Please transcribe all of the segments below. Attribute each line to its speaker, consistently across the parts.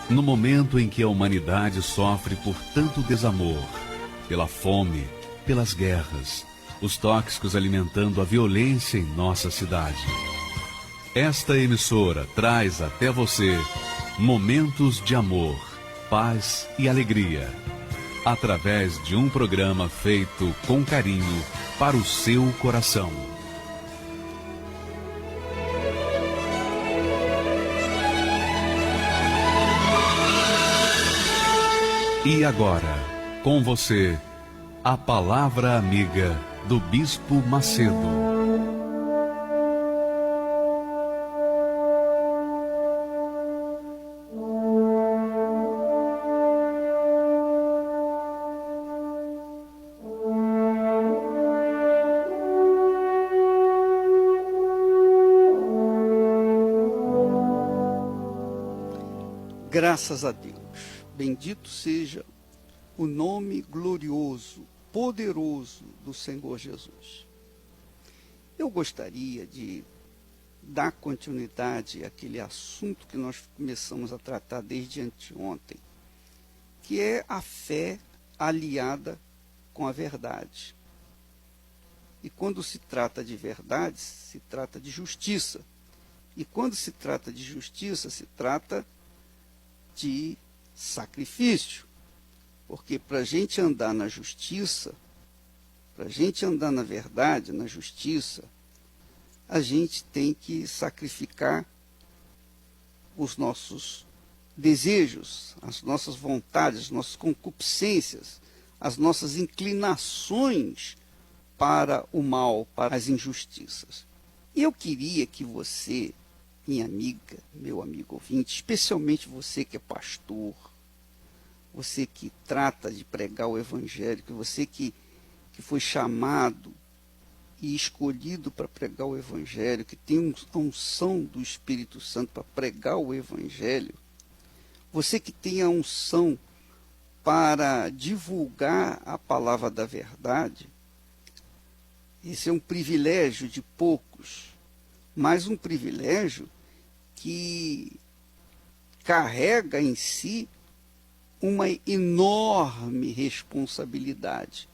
Speaker 1: No momento em que a humanidade sofre por tanto desamor, pela fome, pelas guerras, os tóxicos alimentando a violência em nossa cidade. Esta emissora traz até você momentos de amor, paz e alegria, através de um programa feito com carinho para o seu coração. E agora, com você, a Palavra Amiga do Bispo Macedo.
Speaker 2: Graças a Deus. Bendito seja o nome glorioso, poderoso do Senhor Jesus. Eu gostaria de dar continuidade àquele assunto que nós começamos a tratar desde anteontem, que é a fé aliada com a verdade. E quando se trata de verdade, se trata de justiça. E quando se trata de justiça, se trata de sacrifício, porque para a gente andar na justiça, para a gente andar na verdade, na justiça, a gente tem que sacrificar os nossos desejos, as nossas vontades, as nossas concupiscências, as nossas inclinações para o mal, para as injustiças. E eu queria que você, minha amiga, meu amigo ouvinte, especialmente você que é pastor, você que trata de pregar o Evangelho, você que foi chamado e escolhido para pregar o Evangelho, que tem a unção do Espírito Santo para pregar o Evangelho, você que tem a unção para divulgar a palavra da verdade, esse é um privilégio de poucos, mas um privilégio que carrega em si uma enorme responsabilidade,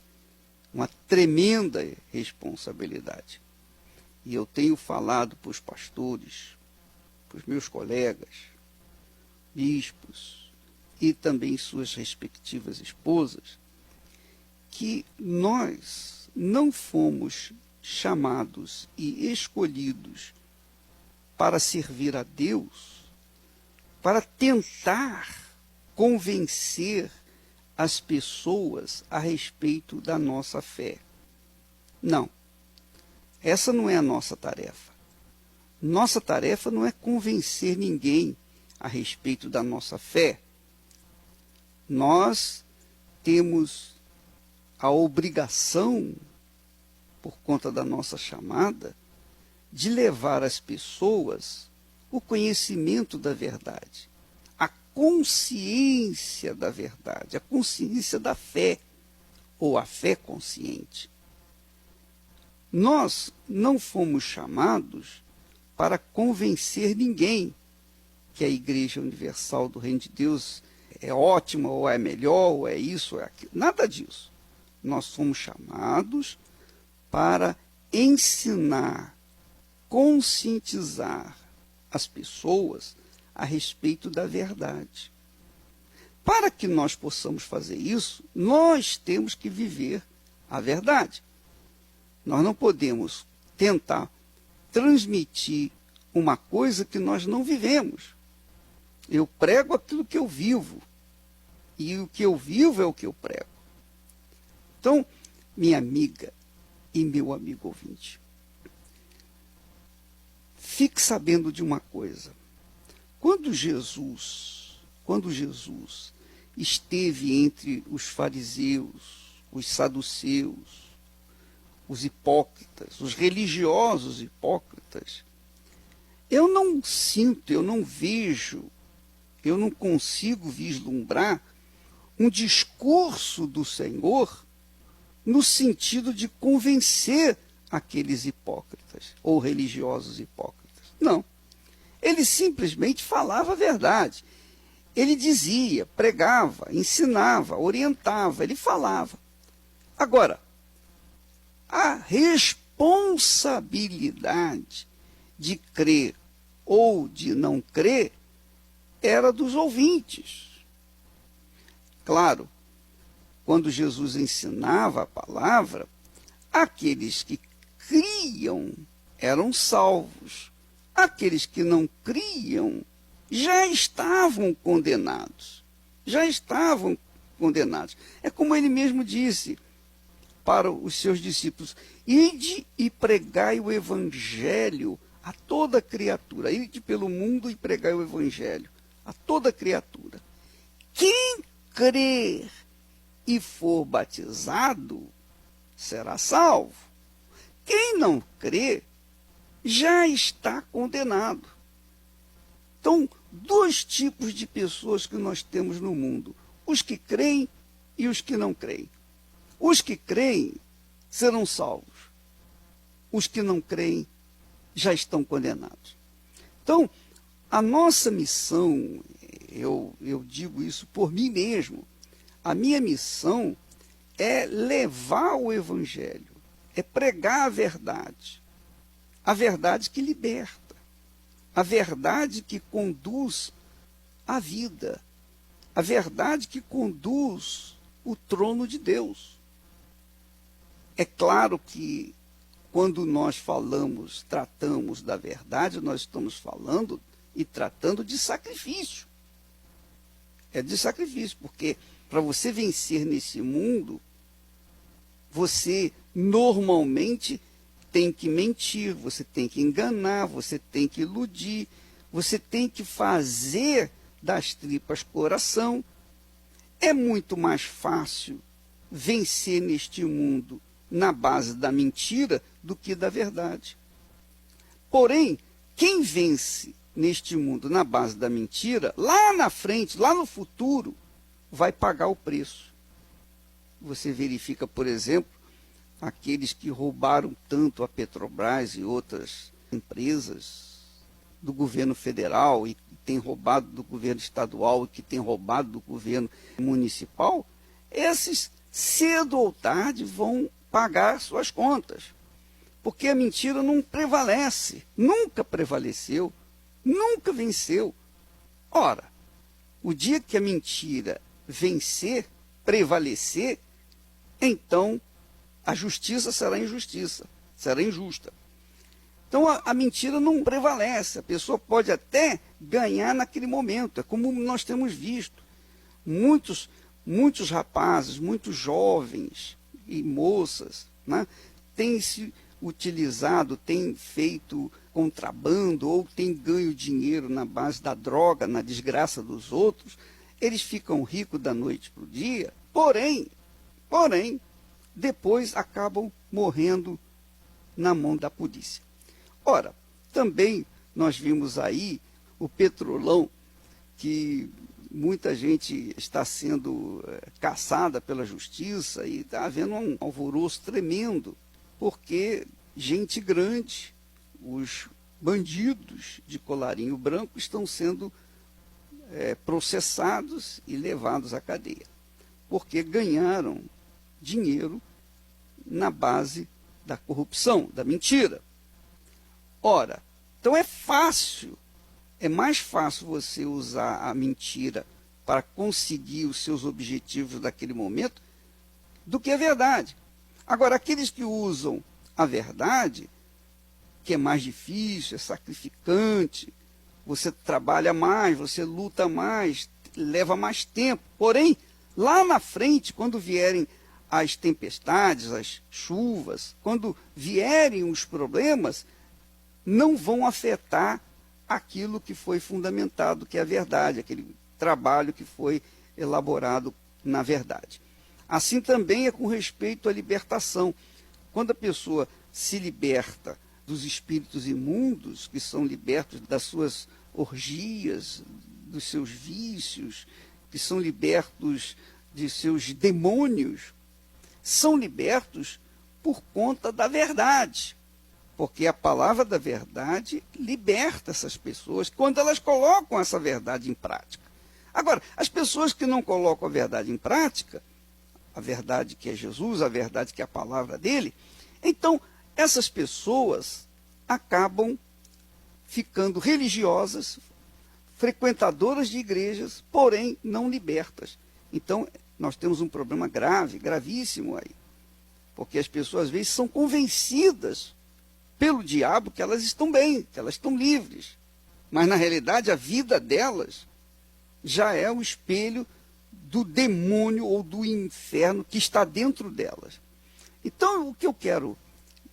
Speaker 2: uma tremenda responsabilidade. E eu tenho falado para os pastores, para os meus colegas, bispos e também suas respectivas esposas, que nós não fomos chamados e escolhidos para servir a Deus, para tentar convencer as pessoas a respeito da nossa fé. Não, essa não é a nossa tarefa. Nossa tarefa não é convencer ninguém a respeito da nossa fé. Nós temos a obrigação, por conta da nossa chamada, de levar às pessoas o conhecimento da verdade, a consciência da verdade, a consciência da fé, ou a fé consciente. Nós não fomos chamados para convencer ninguém que a Igreja Universal do Reino de Deus é ótima, ou é melhor, ou é isso, ou é aquilo. Nada disso. Nós fomos chamados para ensinar, conscientizar as pessoas a respeito da verdade. Para que nós possamos fazer isso, nós temos que viver a verdade. Nós não podemos tentar transmitir uma coisa que nós não vivemos. Eu prego aquilo que eu vivo, e o que eu vivo é o que eu prego. Então, minha amiga e meu amigo ouvinte, fique sabendo de uma coisa. Quando Jesus esteve entre os fariseus, os saduceus, os hipócritas, os religiosos hipócritas, eu não sinto, eu não vejo, eu não consigo vislumbrar um discurso do Senhor no sentido de convencer aqueles hipócritas ou religiosos hipócritas. Não. Ele simplesmente falava a verdade. Ele dizia, pregava, ensinava, orientava, ele falava. Agora, a responsabilidade de crer ou de não crer era dos ouvintes. Claro, quando Jesus ensinava a palavra, aqueles que criam eram salvos. Aqueles que não criam já estavam condenados. Já estavam condenados. É como ele mesmo disse para os seus discípulos: ide e pregai o evangelho a toda criatura. Ide pelo mundo e pregai o evangelho a toda criatura. Quem crer e for batizado será salvo. Quem não crer já está condenado. Então, dois tipos de pessoas que nós temos no mundo: os que creem e os que não creem. Os que creem serão salvos. Os que não creem já estão condenados. Então, a nossa missão, eu digo isso por mim mesmo, a minha missão é levar o evangelho, é pregar a verdade que liberta, a verdade que conduz à vida, a verdade que conduz o trono de Deus. É claro que quando nós falamos, tratamos da verdade, nós estamos falando e tratando de sacrifício. É de sacrifício, porque para você vencer nesse mundo, você normalmente tem que mentir, você tem que enganar, você tem que iludir, você tem que fazer das tripas coração. É muito mais fácil vencer neste mundo na base da mentira do que da verdade. Porém, quem vence neste mundo na base da mentira, lá na frente, lá no futuro, vai pagar o preço. Você verifica, por exemplo, aqueles que roubaram tanto a Petrobras e outras empresas do governo federal e que têm roubado do governo estadual e que têm roubado do governo municipal, esses, cedo ou tarde, vão pagar suas contas. Porque a mentira não prevalece, nunca prevaleceu, nunca venceu. Ora, o dia que a mentira vencer, prevalecer, então a justiça será injustiça, será injusta. Então a mentira não prevalece, a pessoa pode até ganhar naquele momento, é como nós temos visto. Muitos rapazes, muitos jovens e moças, né, têm se utilizado, têm feito contrabando ou têm ganho dinheiro na base da droga, na desgraça dos outros. Eles ficam ricos da noite para o dia, porém, depois acabam morrendo na mão da polícia. Ora, também nós vimos aí o Petrolão, que muita gente está sendo caçada pela justiça e está havendo um alvoroço tremendo, porque gente grande, os bandidos de colarinho branco, estão sendo processados e levados à cadeia, porque ganharam dinheiro na base da corrupção, da mentira. Ora, então é mais fácil você usar a mentira para conseguir os seus objetivos daquele momento do que a verdade. Agora, aqueles que usam a verdade, que é mais difícil, é sacrificante, você trabalha mais, você luta mais, leva mais tempo. Porém, lá na frente, quando vierem as tempestades, as chuvas, quando vierem os problemas, não vão afetar aquilo que foi fundamentado, que é a verdade, aquele trabalho que foi elaborado na verdade. Assim também é com respeito à libertação. Quando a pessoa se liberta dos espíritos imundos, que são libertos das suas orgias, dos seus vícios, que são libertos de seus demônios, são libertos por conta da verdade. Porque a palavra da verdade liberta essas pessoas quando elas colocam essa verdade em prática. Agora, as pessoas que não colocam a verdade em prática, a verdade que é Jesus, a verdade que é a palavra dele, então essas pessoas acabam ficando religiosas, frequentadoras de igrejas, porém não libertas. Então, nós temos um problema grave, gravíssimo aí. Porque as pessoas, às vezes, são convencidas pelo diabo que elas estão bem, que elas estão livres. Mas, na realidade, a vida delas já é o espelho do demônio ou do inferno que está dentro delas. Então, o que eu quero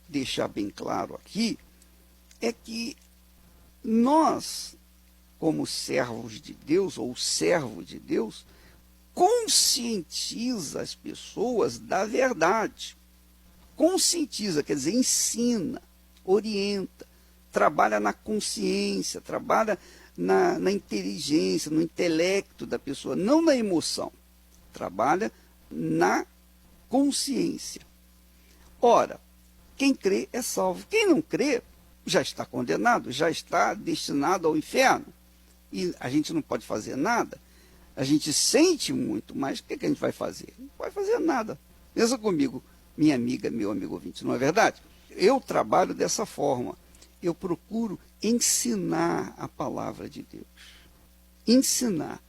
Speaker 2: deixar bem claro aqui é que nós, como servos de Deus, ou servo de Deus, conscientiza as pessoas da verdade. Conscientiza, quer dizer, ensina, orienta, trabalha na consciência, trabalha na inteligência, no intelecto da pessoa, não na emoção. Trabalha na consciência. Ora, quem crê é salvo. Quem não crê já está condenado, já está destinado ao inferno. E a gente não pode fazer nada. A gente sente muito, mas o que a gente vai fazer? Não vai fazer nada. Pensa comigo, minha amiga, meu amigo ouvinte, não é verdade? Eu trabalho dessa forma. Eu procuro ensinar a palavra de Deus. Ensinar.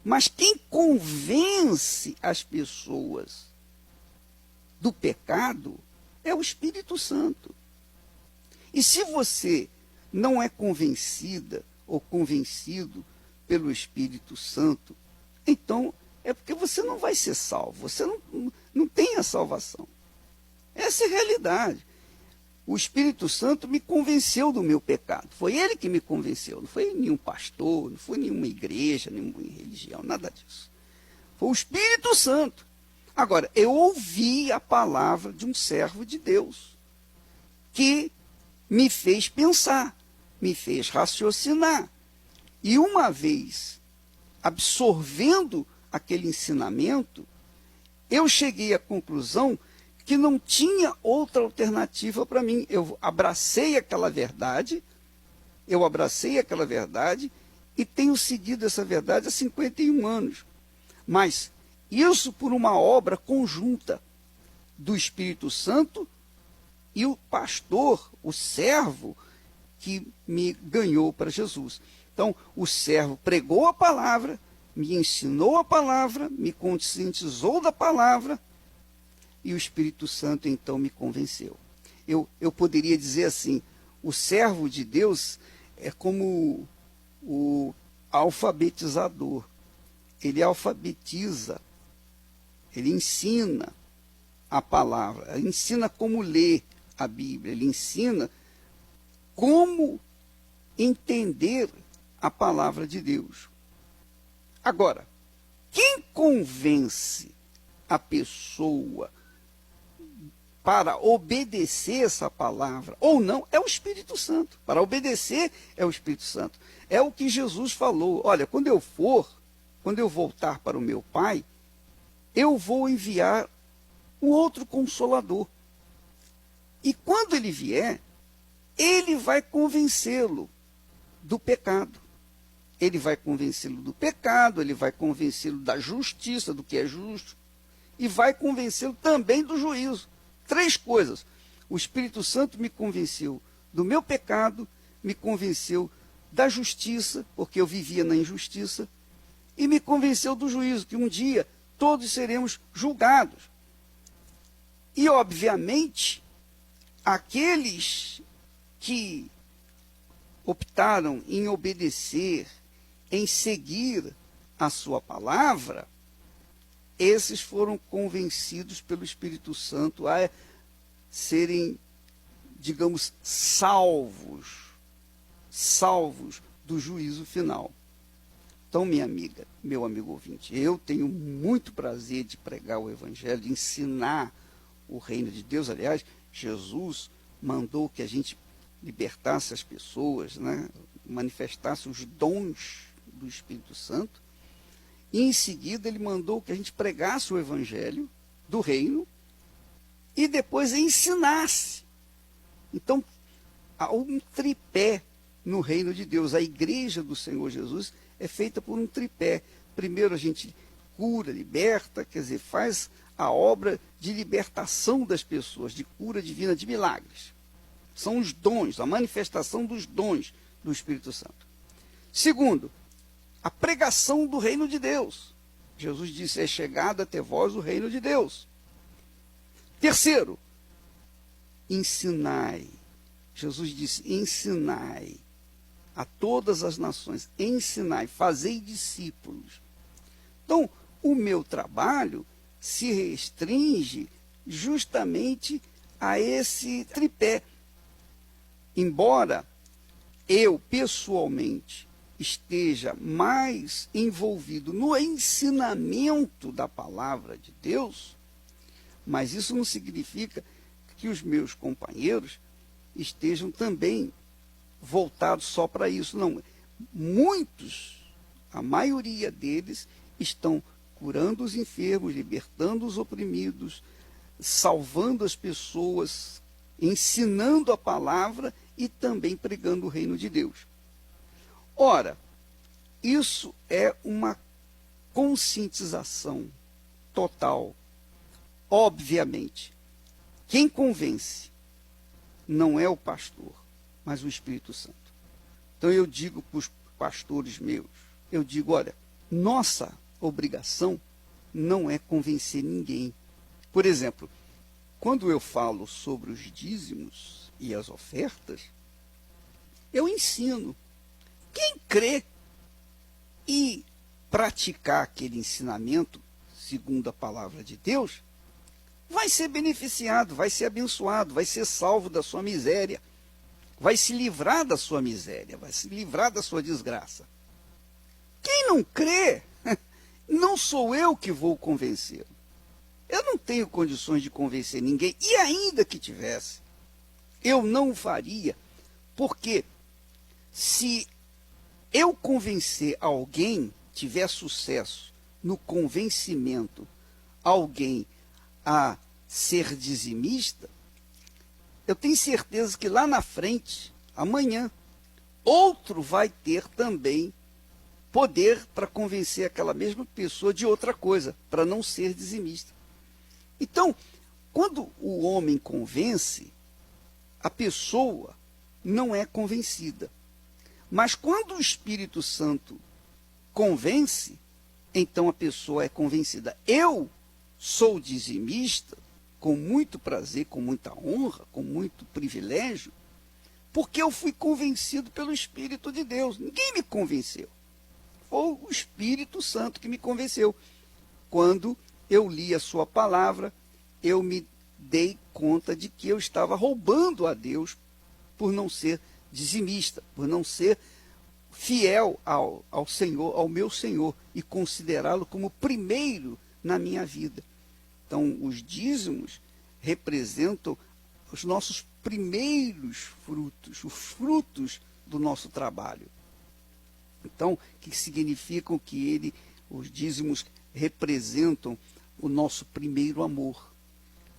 Speaker 2: Mas quem convence as pessoas do pecado é o Espírito Santo. E se você não é convencida ou convencido pelo Espírito Santo, então é porque você não vai ser salvo. Você não tem a salvação. Essa é a realidade. O Espírito Santo me convenceu do meu pecado. Foi ele que me convenceu. Não foi nenhum pastor, não foi nenhuma igreja, nenhuma religião, nada disso. Foi o Espírito Santo. Agora, eu ouvi a palavra de um servo de Deus que me fez pensar, me fez raciocinar. E uma vez absorvendo aquele ensinamento, eu cheguei à conclusão que não tinha outra alternativa para mim. Eu abracei aquela verdade e tenho seguido essa verdade há 51 anos. Mas isso por uma obra conjunta do Espírito Santo e o pastor, o servo, que me ganhou para Jesus. Então, o servo pregou a palavra, me ensinou a palavra, me conscientizou da palavra, e o Espírito Santo, então, me convenceu. Eu poderia dizer assim, o servo de Deus é como o alfabetizador. Ele alfabetiza, ele ensina a palavra, ele ensina como ler a Bíblia, ele ensina como entender a palavra de Deus. Agora, quem convence a pessoa para obedecer essa palavra ou não é o Espírito Santo. Para obedecer é o Espírito Santo. É o que Jesus falou. Olha, quando eu voltar para o meu Pai, eu vou enviar um outro Consolador. E quando ele vier, ele vai convencê-lo do pecado. Ele vai convencê-lo do pecado, ele vai convencê-lo da justiça, do que é justo, e vai convencê-lo também do juízo. 3 coisas. O Espírito Santo me convenceu do meu pecado, me convenceu da justiça, porque eu vivia na injustiça, e me convenceu do juízo, que um dia todos seremos julgados. E, obviamente, aqueles que optaram em obedecer, em seguir a sua palavra, esses foram convencidos pelo Espírito Santo a serem, digamos, salvos do juízo final. Então, minha amiga, meu amigo ouvinte, eu tenho muito prazer de pregar o Evangelho, de ensinar o reino de Deus. Aliás, Jesus mandou que a gente libertasse as pessoas, né? Manifestasse os dons do Espírito Santo. E em seguida ele mandou que a gente pregasse o Evangelho do reino e depois ensinasse. Então, há um tripé no reino de Deus. A igreja do Senhor Jesus é feita por um tripé. Primeiro a gente cura, liberta, quer dizer, faz a obra de libertação das pessoas, de cura divina, de milagres. São os dons, a manifestação dos dons do Espírito Santo. Segundo, a pregação do reino de Deus. Jesus disse, é chegado até vós o reino de Deus. Terceiro, ensinai. Jesus disse, ensinai a todas as nações, ensinai, fazei discípulos. Então, o meu trabalho se restringe justamente a esse tripé. Embora eu, pessoalmente, esteja mais envolvido no ensinamento da palavra de Deus, mas isso não significa que os meus companheiros estejam também voltados só para isso. Não. Muitos, a maioria deles, estão curando os enfermos, libertando os oprimidos, salvando as pessoas, ensinando a palavra e também pregando o reino de Deus. Ora, isso é uma conscientização total. Obviamente, quem convence não é o pastor, mas o Espírito Santo. Então eu digo para os pastores meus, eu digo, olha, nossa obrigação não é convencer ninguém. Por exemplo, quando eu falo sobre os dízimos e as ofertas, eu ensino. Quem crê e praticar aquele ensinamento, segundo a palavra de Deus, vai ser beneficiado, vai ser abençoado, vai ser salvo da sua miséria, vai se livrar da sua miséria, vai se livrar da sua desgraça. Quem não crê, não sou eu que vou convencê-lo. Eu não tenho condições de convencer ninguém, e ainda que tivesse, eu não o faria, porque se eu convencer alguém, tiver sucesso no convencimento, alguém a ser dizimista, eu tenho certeza que lá na frente, amanhã, outro vai ter também poder para convencer aquela mesma pessoa de outra coisa, para não ser dizimista. Então, quando o homem convence, a pessoa não é convencida. Mas quando o Espírito Santo convence, então a pessoa é convencida. Eu sou dizimista com muito prazer, com muita honra, com muito privilégio, porque eu fui convencido pelo Espírito de Deus. Ninguém me convenceu. Foi o Espírito Santo que me convenceu. Quando eu li a sua palavra, eu me dei conta de que eu estava roubando a Deus por não ser dizimista, por não ser fiel ao Senhor, ao meu Senhor, e considerá-lo como primeiro na minha vida. Então, os dízimos representam os nossos primeiros frutos, os frutos do nosso trabalho. Então, que significam que os dízimos representam o nosso primeiro amor.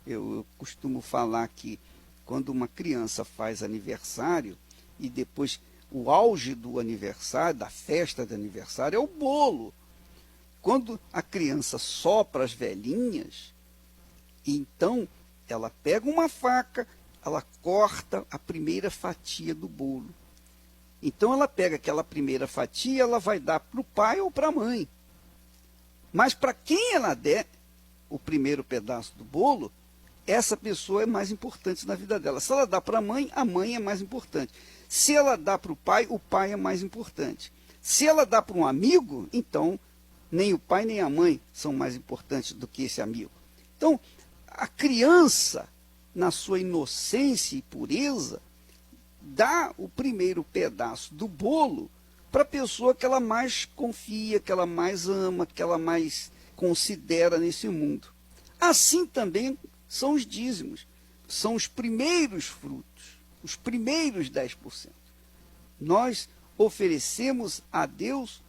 Speaker 2: Eu costumo falar que quando uma criança faz aniversário e depois o auge do aniversário, da festa de aniversário, é o bolo. Quando a criança sopra as velhinhas, então ela pega uma faca, ela corta a primeira fatia do bolo. Então ela pega aquela primeira fatia, ela vai dar para o pai ou para a mãe. Mas para quem ela der o primeiro pedaço do bolo, essa pessoa é mais importante na vida dela. Se ela dá para a mãe é mais importante. Se ela dá para o pai é mais importante. Se ela dá para um amigo, então nem o pai nem a mãe são mais importantes do que esse amigo. Então, a criança, na sua inocência e pureza, dá o primeiro pedaço do bolo para a pessoa que ela mais confia, que ela mais ama, que ela mais considera nesse mundo. Assim também são os dízimos, são os primeiros frutos, os primeiros 10%. Nós oferecemos a Deus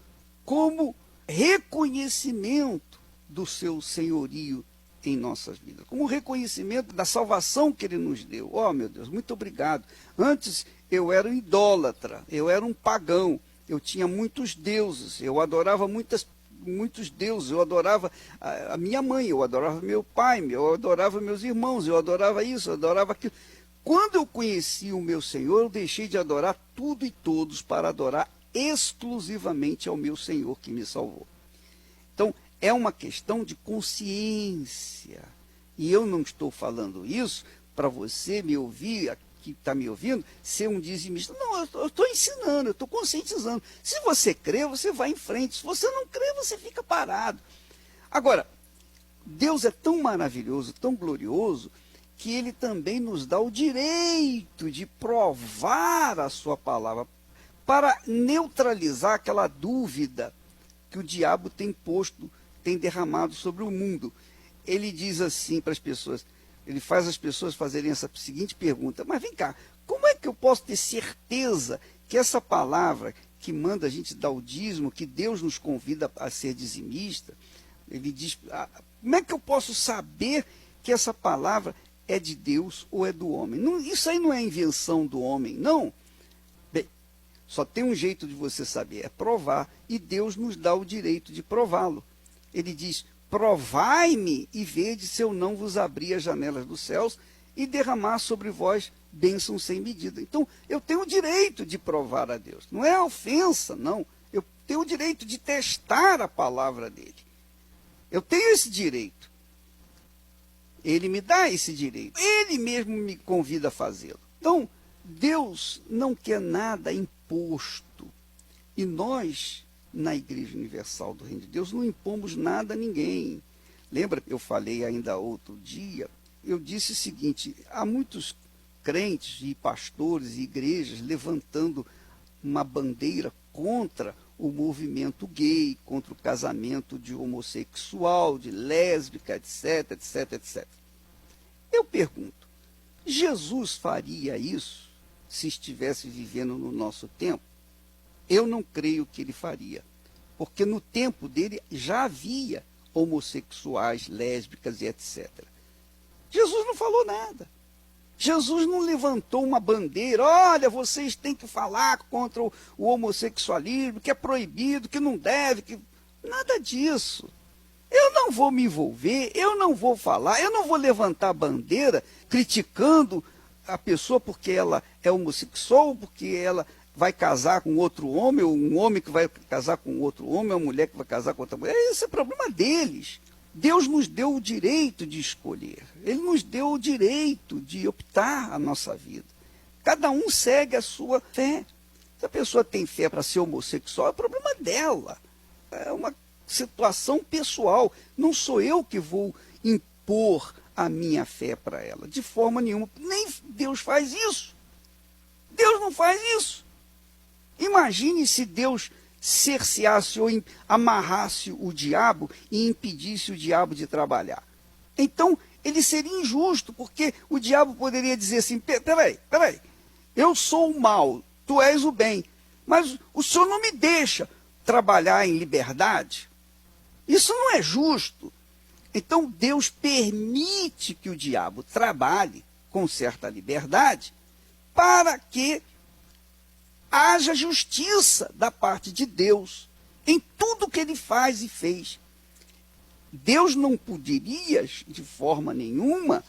Speaker 2: como reconhecimento do seu senhorio em nossas vidas, como reconhecimento da salvação que ele nos deu. Oh, meu Deus, muito obrigado. Antes eu era um idólatra, eu era um pagão, eu tinha muitos deuses, eu adorava muitos deuses, eu adorava a minha mãe, eu adorava meu pai, eu adorava meus irmãos, eu adorava isso, eu adorava aquilo. Quando eu conheci o meu Senhor, eu deixei de adorar tudo e todos para adorar exclusivamente ao meu Senhor que me salvou. Então, é uma questão de consciência. E eu não estou falando isso para você me ouvir, que está me ouvindo, ser um dizimista. Não, eu estou ensinando, eu estou conscientizando. Se você crê, você vai em frente. Se você não crê, você fica parado. Agora, Deus é tão maravilhoso, tão glorioso, que ele também nos dá o direito de provar a sua palavra, para neutralizar aquela dúvida que o diabo tem posto, tem derramado sobre o mundo. Ele diz assim para as pessoas, ele faz as pessoas fazerem essa seguinte pergunta: mas vem cá, como é que eu posso ter certeza que essa palavra que manda a gente dar o dízimo, que Deus nos convida a ser dizimista, ele diz, como é que eu posso saber que essa palavra é de Deus ou é do homem? Não, isso aí não é invenção do homem, não. Bem, só tem um jeito de você saber, é provar, e Deus nos dá o direito de prová-lo. Ele diz: provai-me e vede se eu não vos abrir as janelas dos céus e derramar sobre vós bênçãos sem medida. Então, eu tenho o direito de provar a Deus. Não é ofensa, não. Eu tenho o direito de testar a palavra dele. Eu tenho esse direito. Ele me dá esse direito. Ele mesmo me convida a fazê-lo. Então, Deus não quer nada imposto. E nós, na Igreja Universal do Reino de Deus, não impomos nada a ninguém. Lembra, eu falei ainda outro dia, eu disse o seguinte: há muitos crentes e pastores e igrejas levantando uma bandeira contra o movimento gay, contra o casamento de homossexual, de lésbica, etc, etc, etc. Eu pergunto, Jesus faria isso se estivesse vivendo no nosso tempo? Eu não creio que ele faria, porque no tempo dele já havia homossexuais, lésbicas e etc. Jesus não falou nada. Jesus não levantou uma bandeira: olha, vocês têm que falar contra o homossexualismo, que é proibido, que não deve, que... Nada disso. Eu não vou me envolver, eu não vou falar, eu não vou levantar bandeira criticando a pessoa porque ela é homossexual, porque ela vai casar com outro homem, ou um homem que vai casar com outro homem, ou uma mulher que vai casar com outra mulher. Esse é o problema deles. Deus nos deu o direito de escolher. Ele nos deu o direito de optar a nossa vida. Cada um segue a sua fé. Se a pessoa tem fé para ser homossexual, é problema dela. É uma situação pessoal. Não sou eu que vou impor a minha fé para ela, de forma nenhuma. Nem Deus faz isso. Deus não faz isso. Imagine se Deus cerceasse ou amarrasse o diabo e impedisse o diabo de trabalhar. Então, ele seria injusto, porque o diabo poderia dizer assim: peraí, eu sou o mal, tu és o bem, mas o senhor não me deixa trabalhar em liberdade? Isso não é justo. Então, Deus permite que o diabo trabalhe com certa liberdade para que haja justiça da parte de Deus em tudo que ele faz e fez. Deus não poderia, de forma nenhuma,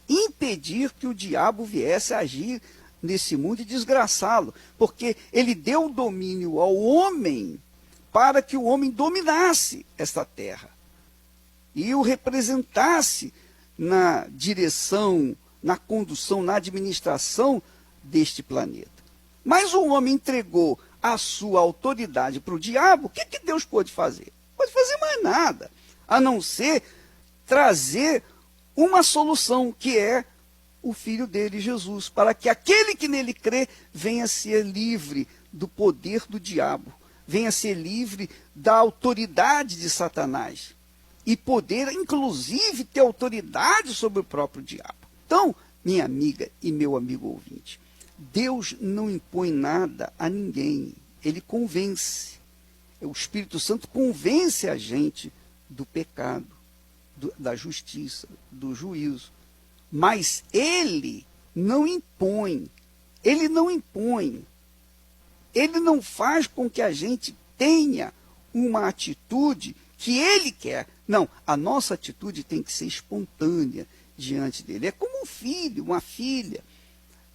Speaker 2: impedir que o diabo viesse a agir nesse mundo e desgraçá-lo, porque ele deu o domínio ao homem para que o homem dominasse esta terra e o representasse na direção, na condução, na administração deste planeta. Mas o homem entregou a sua autoridade para o diabo. O que Deus pôde fazer? Não pode fazer mais nada, a não ser trazer uma solução, que é o Filho dele, Jesus, para que aquele que nele crê venha a ser livre do poder do diabo, venha a ser livre da autoridade de Satanás e poder, inclusive, ter autoridade sobre o próprio diabo. Então, minha amiga e meu amigo ouvinte, Deus não impõe nada a ninguém, ele convence. O Espírito Santo convence a gente do pecado. da justiça, do juízo. Mas ele não impõe, ele não impõe, ele não faz com que a gente tenha uma atitude que ele quer. Não, a nossa atitude tem que ser espontânea diante dele. É como um filho, uma filha.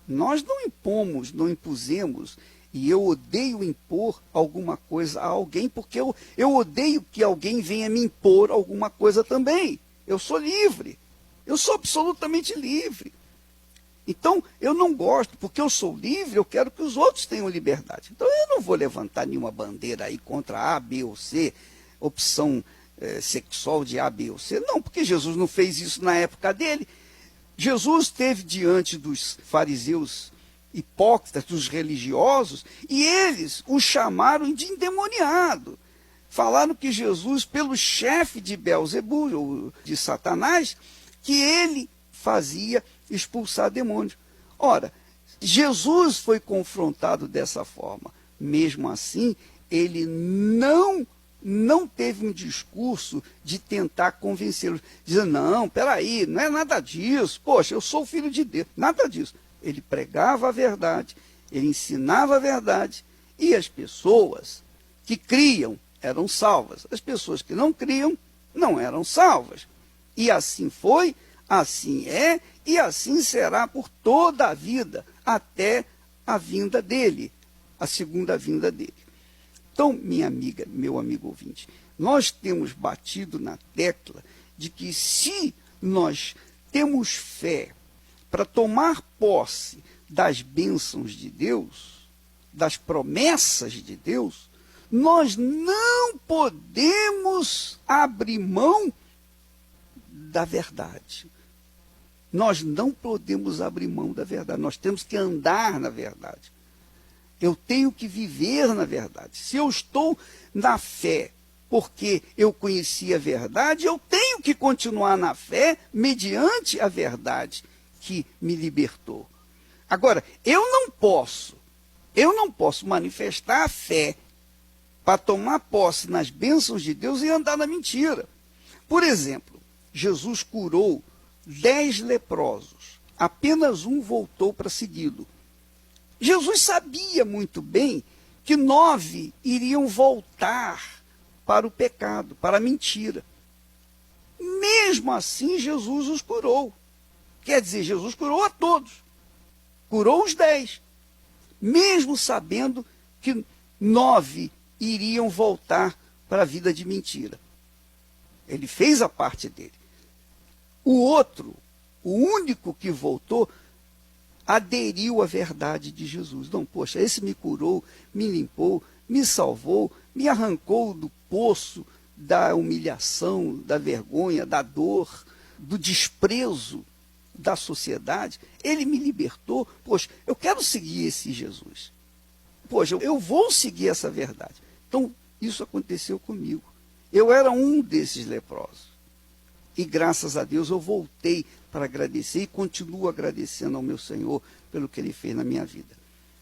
Speaker 2: Nós não impomos, não impusemos, e eu odeio impor alguma coisa a alguém, porque eu odeio que alguém venha me impor alguma coisa também. Eu sou livre, eu sou absolutamente livre. Então, eu não gosto, porque eu sou livre, eu quero que os outros tenham liberdade. Então, eu não vou levantar nenhuma bandeira aí contra A, B ou C, opção sexual de A, B ou C. Não, porque Jesus não fez isso na época dele. Jesus esteve diante dos fariseus hipócritas, dos religiosos, e eles o chamaram de endemoniado. Falaram que Jesus, pelo chefe de Beelzebul, ou de Satanás, que ele fazia expulsar demônios. Ora, Jesus foi confrontado dessa forma. Mesmo assim, ele não teve um discurso de tentar convencê-los. Dizendo, não, peraí, não é nada disso. Poxa, eu sou o filho de Deus. Nada disso. Ele pregava a verdade, ele ensinava a verdade, e as pessoas que criam eram salvas. As pessoas que não criam não eram salvas. E assim foi, assim é, e assim será por toda a vida, até a vinda dele, a segunda vinda dele. Então, minha amiga, meu amigo ouvinte, nós temos batido na tecla de que se nós temos fé para tomar posse das bênçãos de Deus, das promessas de Deus, nós não podemos abrir mão da verdade. Nós não podemos abrir mão da verdade. Nós temos que andar na verdade. Eu tenho que viver na verdade. Se eu estou na fé porque eu conheci a verdade, eu tenho que continuar na fé mediante a verdade que me libertou. Agora, eu não posso manifestar a fé para tomar posse nas bênçãos de Deus e andar na mentira. Por exemplo, Jesus curou 10 leprosos, apenas um voltou para segui-lo. Jesus sabia muito bem que 9 iriam voltar para o pecado, para a mentira. Mesmo assim, Jesus os curou. Quer dizer, Jesus curou a todos. Curou os 10. Mesmo sabendo que 9 iriam voltar para a vida de mentira. Ele fez a parte dele. O outro, o único que voltou, aderiu à verdade de Jesus. Não, poxa, esse me curou, me limpou, me salvou, me arrancou do poço da humilhação, da vergonha, da dor, do desprezo da sociedade. Ele me libertou. Poxa, eu quero seguir esse Jesus. Poxa, eu vou seguir essa verdade. Então, isso aconteceu comigo. Eu era um desses leprosos. E graças a Deus eu voltei para agradecer e continuo agradecendo ao meu Senhor pelo que Ele fez na minha vida.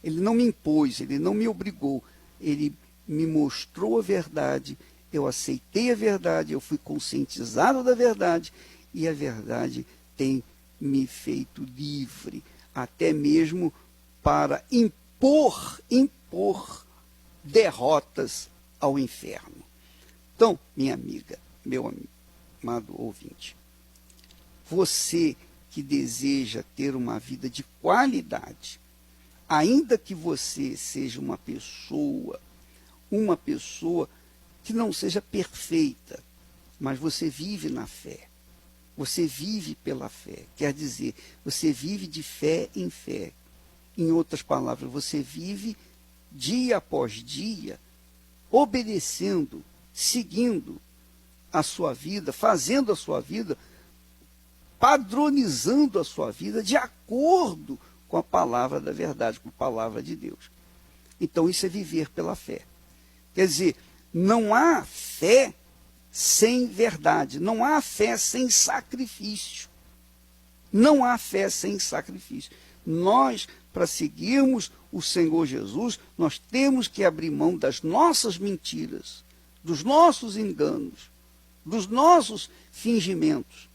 Speaker 2: Ele não me impôs, Ele não me obrigou, Ele me mostrou a verdade, eu aceitei a verdade, eu fui conscientizado da verdade e a verdade tem me feito livre, até mesmo para impor derrotas ao inferno. Então, minha amiga, meu amigo, amado ouvinte, você que deseja ter uma vida de qualidade, ainda que você seja uma pessoa que não seja perfeita, mas você vive na fé, você vive pela fé, quer dizer, você vive de fé em fé. Em outras palavras, você vive dia após dia, obedecendo, seguindo a sua vida, fazendo a sua vida, padronizando a sua vida de acordo com a palavra da verdade, com a palavra de Deus. Então, isso é viver pela fé. Quer dizer, não há fé sem verdade, não há fé sem sacrifício. Não há fé sem sacrifício. Nós, para seguirmos o Senhor Jesus, nós temos que abrir mão das nossas mentiras, dos nossos enganos, dos nossos fingimentos,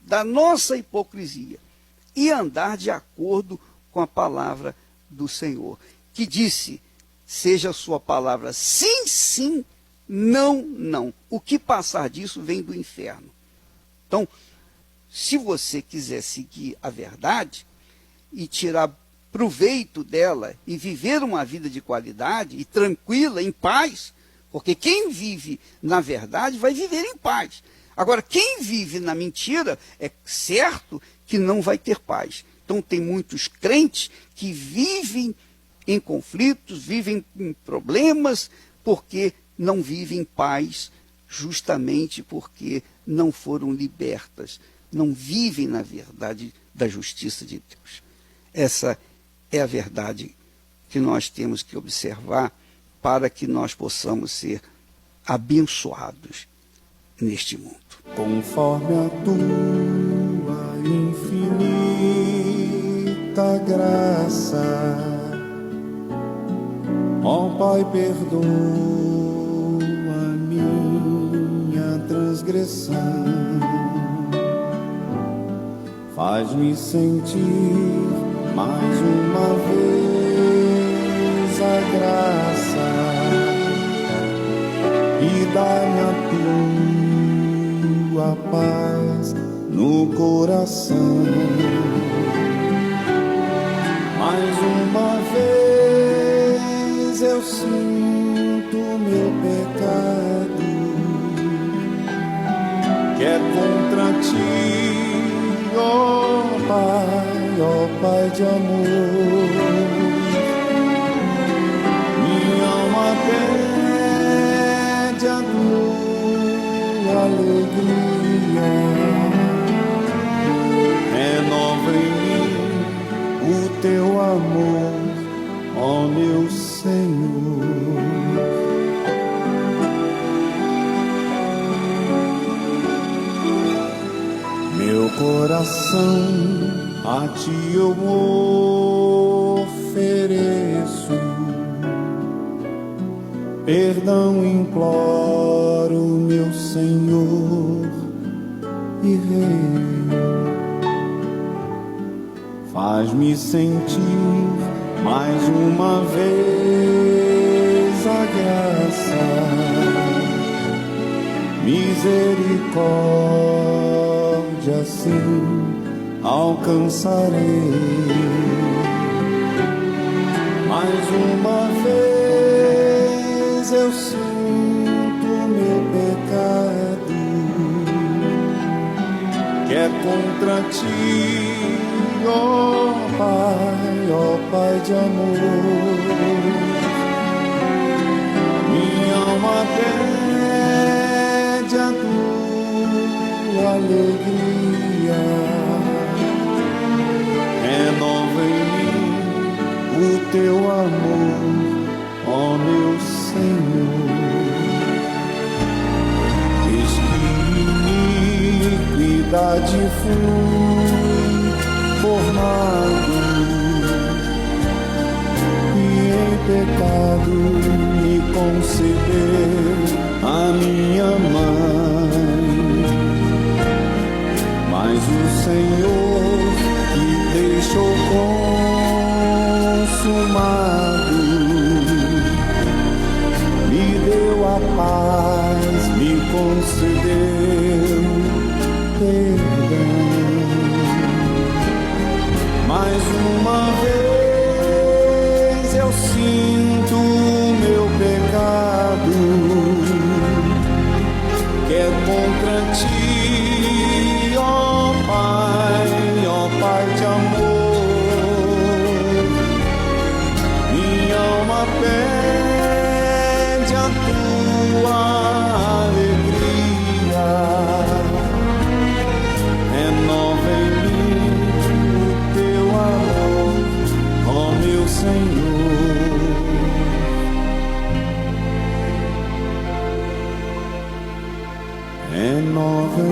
Speaker 2: da nossa hipocrisia e andar de acordo com a palavra do Senhor, que disse: seja a sua palavra sim, sim, não, não. O que passar disso vem do inferno. Então, se você quiser seguir a verdade e tirar proveito dela e viver uma vida de qualidade e tranquila, em paz, porque quem vive na verdade vai viver em paz. Agora, quem vive na mentira é certo que não vai ter paz. Então, tem muitos crentes que vivem em conflitos, vivem em problemas, porque não vivem em paz, justamente porque não foram libertas, não vivem na verdade da justiça de Deus. Essa é a verdade que nós temos que observar para que nós possamos ser abençoados neste mundo.
Speaker 3: Conforme a tua infinita graça, ó Pai, perdoa minha transgressão, faz-me sentir mais uma vez a graça e dá-me a tua paz no coração. Mais uma vez eu sinto meu pecado, que é contra ti, ó Pai de amor. Minha alma pede a tua alegria, renova em mim o teu amor, ó meu Senhor. Meu coração a ti eu ofereço, perdão imploro, meu Senhor e Rei. Faz-me sentir mais uma vez a graça, misericórdia, sim, alcançarei. Mais uma vez eu sinto meu pecado, que é contra ti, ó Pai de amor. Minha alma pede a tua alegria, renova em mim o teu amor, ó meu Senhor. Eis que iniquidade fui formado, e em pecado me concedeu a minha mãe. Mas o Senhor que deixou consumado me deu a paz, me concedeu perdão. Mais uma vez eu sinto meu pecado, que é contra ti, ó Pai de amor. Minha alma pede a tua alegria, renova em mim o teu amor, ó meu Senhor. Renova em mim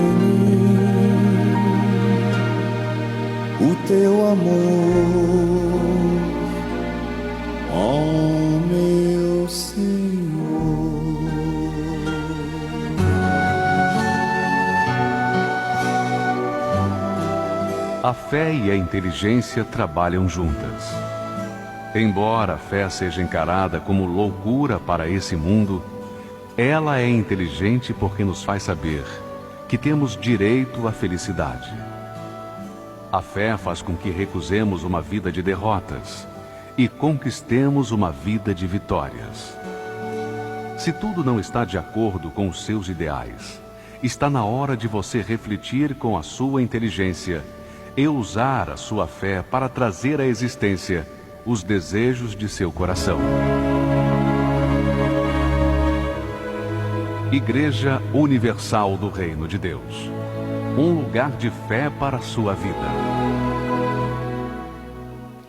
Speaker 3: o teu amor, ó meu Senhor.
Speaker 1: A fé e a inteligência trabalham juntas. Embora a fé seja encarada como loucura para esse mundo, ela é inteligente porque nos faz saber que temos direito à felicidade. A fé faz com que recusemos uma vida de derrotas e conquistemos uma vida de vitórias. Se tudo não está de acordo com os seus ideais, está na hora de você refletir com a sua inteligência e usar a sua fé para trazer à existência os desejos de seu coração. Igreja Universal do Reino de Deus. Um lugar de fé para a sua vida.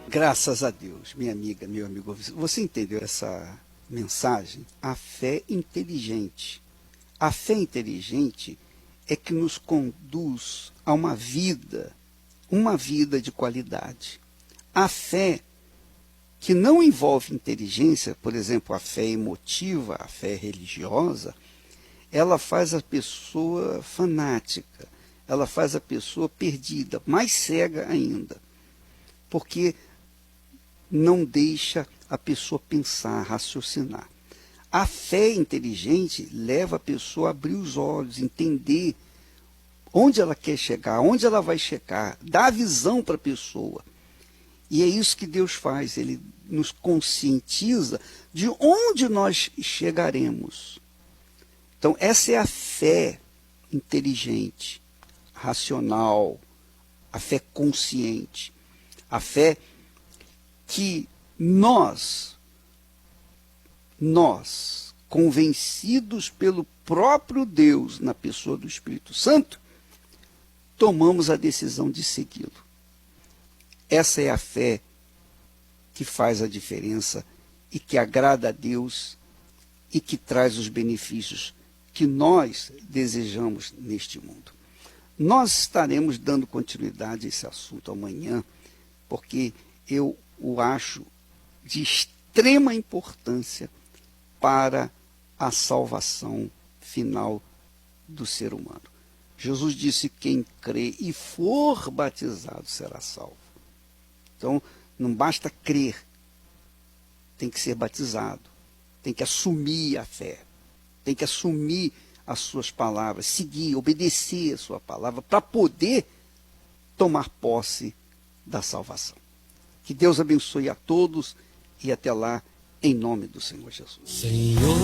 Speaker 2: Graças a Deus, minha amiga, meu amigo. Você entendeu essa mensagem? A fé inteligente. A fé inteligente é que nos conduz a uma vida de qualidade. A fé que não envolve inteligência, por exemplo, a fé emotiva, a fé religiosa, ela faz a pessoa fanática, ela faz a pessoa perdida, mais cega ainda, porque não deixa a pessoa pensar, raciocinar. A fé inteligente leva a pessoa a abrir os olhos, entender onde ela quer chegar, onde ela vai chegar, dá a visão para a pessoa. E é isso que Deus faz, Ele nos conscientiza de onde nós chegaremos. Então, essa é a fé inteligente, racional, a fé consciente, a fé que nós, convencidos pelo próprio Deus, na pessoa do Espírito Santo, tomamos a decisão de segui-lo. Essa é a fé que faz a diferença e que agrada a Deus e que traz os benefícios que nós desejamos neste mundo. Nós estaremos dando continuidade a esse assunto amanhã, porque eu o acho de extrema importância para a salvação final do ser humano. Jesus disse: quem crê e for batizado será salvo. Então, não basta crer, tem que ser batizado, tem que assumir a fé, tem que assumir as suas palavras, seguir, obedecer a sua palavra, para poder tomar posse da salvação. Que Deus abençoe a todos e até lá, em nome do Senhor Jesus. Senhor.